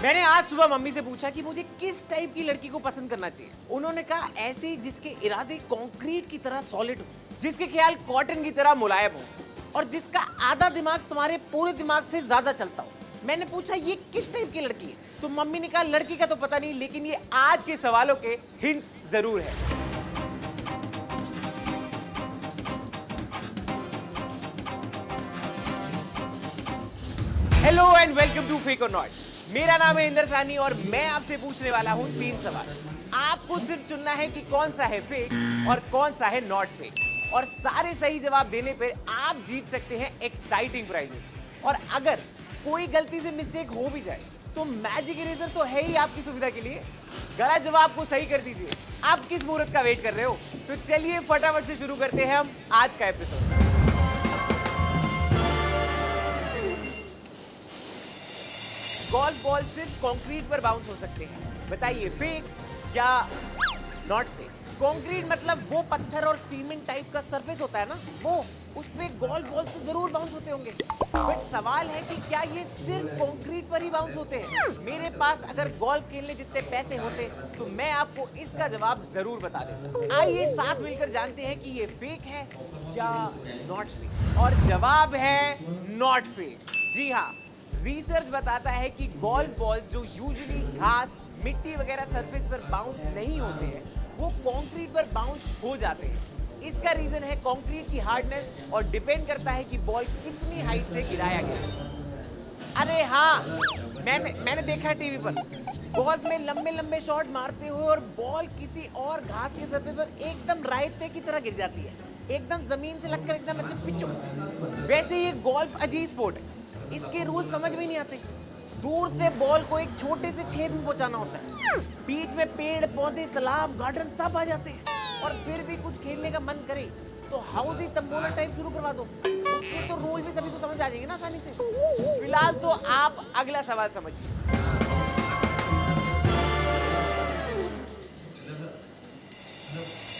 मैंने आज सुबह मम्मी से पूछा कि मुझे किस टाइप की लड़की को पसंद करना चाहिए। उन्होंने कहा ऐसी जिसके इरादे कंक्रीट की तरह सॉलिड हो, जिसके ख्याल कॉटन की तरह मुलायम हो और जिसका आधा दिमाग तुम्हारे पूरे दिमाग से ज्यादा चलता हो। मैंने पूछा ये किस टाइप की लड़की है, तो मम्मी ने कहा लड़की का तो पता नहीं, लेकिन ये आज के सवालों के हिंट्स जरूर है। Hello and welcome to fake or not. मेरा नाम है इंदर सानी और मैं आपसे पूछने वाला हूं 3 सवाल। आपको सिर्फ चुनना है कि कौन सा है फेक और कौन सा है नॉट फेक, और सारे सही जवाब देने पर आप जीत सकते हैं एक्साइटिंग प्राइजेस। और अगर कोई गलती से मिस्टेक हो भी जाए तो मैजिक इरेजर तो है ही आपकी सुविधा के लिए। गलत जवाब को सही कर दीजिए। आप किस मुहूर्त का वेट कर रहे हो? तो चलिए फटाफट से शुरू करते हैं हम आज का एपिसोड। गोल्फ बॉल सिर्फ कंक्रीट पर बाउंस हो सकते हैं, बताइए फेक या नॉट फेक। कंक्रीट मतलब वो पत्थर और सीमेंट टाइप का सरफेस होता है ना, वो उस पे गोल्फ बॉल तो जरूर बाउंस होते होंगे, बट सवाल है कि क्या ये सिर्फ कंक्रीट पर ही बाउंस होते हैं? मेरे पास अगर गोल्फ खेलने जितने पैसे होते तो मैं आपको इसका जवाब जरूर बता देता। आइए साथ मिलकर जानते हैं कि ये फेक है या नॉट फेक। और जवाब है नॉट फेक। जी हाँ, रिसर्च बताता है कि गोल्फ बॉल जो यूजुअली घास, मिट्टी वगैरह सरफेस पर बाउंस नहीं होते हैं, वो कंक्रीट पर बाउंस हो जाते हैं। इसका रीजन है कंक्रीट की हार्डनेस और डिपेंड करता है कि बॉल कितनी हाइट से गिराया गया। अरे हाँ, मैंने देखा है टीवी पर, गोल्फ में लंबे लंबे शॉट मारते हुए और बॉल किसी और घास के सरफेस पर एकदम रायते की तरह गिर जाती है, एकदम जमीन से लगकर एकदम ऐसे पिचो। वैसे ये गोल्फ अजीब स्पोर्ट है, इसके रूल समझ में नहीं आते। दूर से बॉल को एक छोटे से छेद में पहुंचाना होता है, बीच में पेड़ पौधे तालाब गार्डन सब आ जाते हैं, और फिर भी कुछ खेलने का मन करे तो हाउसी तंबोला टाइप शुरू करवा दो। उसके तो रूल भी सभी को समझ आ जाएंगे ना आसानी से। फिलहाल तो आप अगला सवाल समझिए।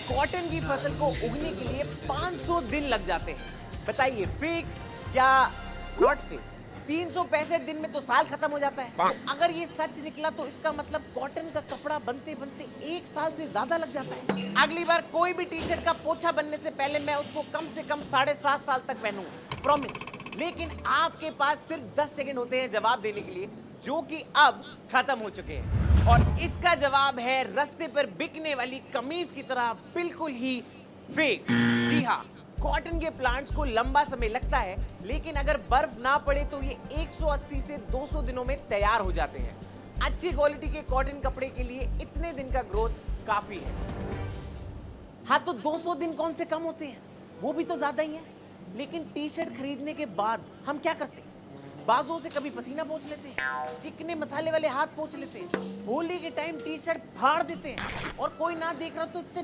कॉटन की फसल को उगने के लिए 500 दिन लग जाते हैं, बताइए फेक या नॉट फेक। 365 दिन में तो साल खत्म हो जाता है। अगर ये सच निकला तो इसका मतलब कॉटन का कपड़ा बनते बनते 1 साल से ज्यादा लग जाता है। अगली बार कोई भी टी शर्ट का पोछा बनने से पहले मैं उसको कम से कम 7.5 साल तक पहनूंगा, प्रॉमिस। लेकिन आपके पास सिर्फ 10 सेकंड होते हैं जवाब देने के लिए, जो कि अब खत्म हो चुके हैं। और इसका जवाब है रास्ते पर बिकने वाली कमीज की तरह बिल्कुल ही फेक। जी हाँ, कॉटन के प्लांट्स को लंबा समय लगता है, लेकिन अगर बर्फ ना पड़े तो ये 180 से 200 दिनों में तैयार हो जाते हैं। अच्छी क्वालिटी के कॉटन कपड़े के लिए इतने दिन का ग्रोथ काफी है। हाँ, तो 200 दिन कौन से कम होते हैं, वो भी तो ज्यादा ही है। लेकिन टी शर्ट खरीदने के बाद हम क्या करते हैं? बाजू से कभी पसीना पोंछ लेते हैं, चिकने मसाले वाले हाथ पोंछ लेते हैं, होली के टाइम टी शर्ट फाड़ देते हैं, और कोई ना देख रहा तो इससे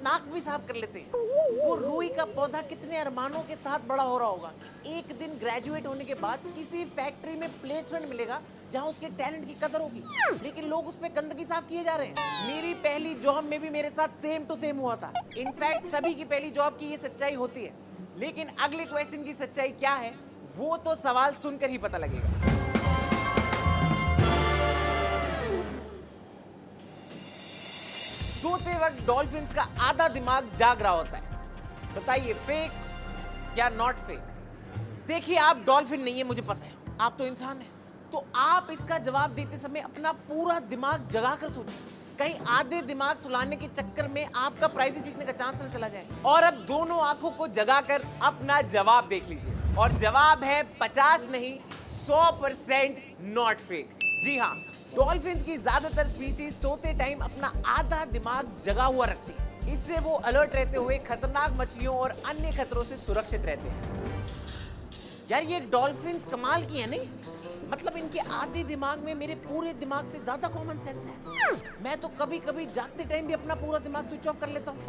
नाक भी साफ कर लेते हैं। वो रुई का पौधा कितने अरमानों के साथ बड़ा हो रहा होगा। एक दिन ग्रेजुएट होने के बाद किसी फैक्ट्री में प्लेसमेंट मिलेगा जहां उसके टैलेंट की कदर होगी, लेकिन लोग उस पे गंदगी साफ किए जा रहे हैं। मेरी पहली जॉब में भी मेरे साथ सेम टू सेम हुआ था। इनफैक्ट सभी की पहली जॉब की ये सच्चाई होती है। लेकिन अगले क्वेश्चन की सच्चाई क्या है, वो तो सवाल सुनकर ही पता लगेगा। सोते वक्त डॉल्फिन्स का आधा दिमाग जाग रहा होता है, बताइए फेक या नॉट फेक। देखिए, आप डॉल्फिन नहीं है मुझे पता है, आप तो इंसान हैं, तो आप इसका जवाब देते समय अपना पूरा दिमाग जगाकर सोचिए। कहीं आधे दिमाग सुलाने के चक्कर में आपका प्राइज जीतने का चांस न चला जाए। और अब दोनों आंखों को जगाकर अपना जवाब देख लीजिए, और जवाब है 50 नहीं 100% नॉट फेक। जी हाँ, डॉल्फिन्स की ज्यादातर स्पीशीज सोते टाइम अपना आधा दिमाग जगा हुआ रखती है। इससे वो अलर्ट रहते हुए खतरनाक मछलियों और अन्य खतरों से सुरक्षित रहते हैं। यार, ये डॉल्फिन्स कमाल की है नहीं? मतलब इनके आधे दिमाग में मेरे पूरे दिमाग से ज्यादा कॉमन सेंस है। मैं तो कभी कभी जागते टाइम भी अपना पूरा दिमाग स्विच ऑफ कर लेता हूँ,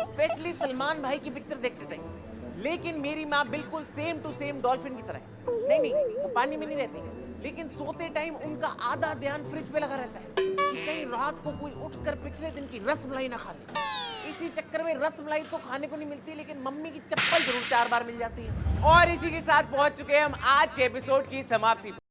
स्पेशली सलमान भाई की पिक्चर देखते टाइम। लेकिन मेरी माँ बिल्कुल सेम टू सेम डॉल्फिन की तरह है। नहीं, वो पानी में नहीं रहती, लेकिन सोते टाइम उनका आधा ध्यान फ्रिज पे लगा रहता है कि कहीं रात को कोई उठकर पिछले दिन की रसमलाई ना खा ले। इसी चक्कर में रसमलाई तो खाने को नहीं मिलती, लेकिन मम्मी की चप्पल जरूर 4 बार मिल जाती है। और इसी के साथ पहुंच चुके हैं हम आज के एपिसोड की समाप्ति पर।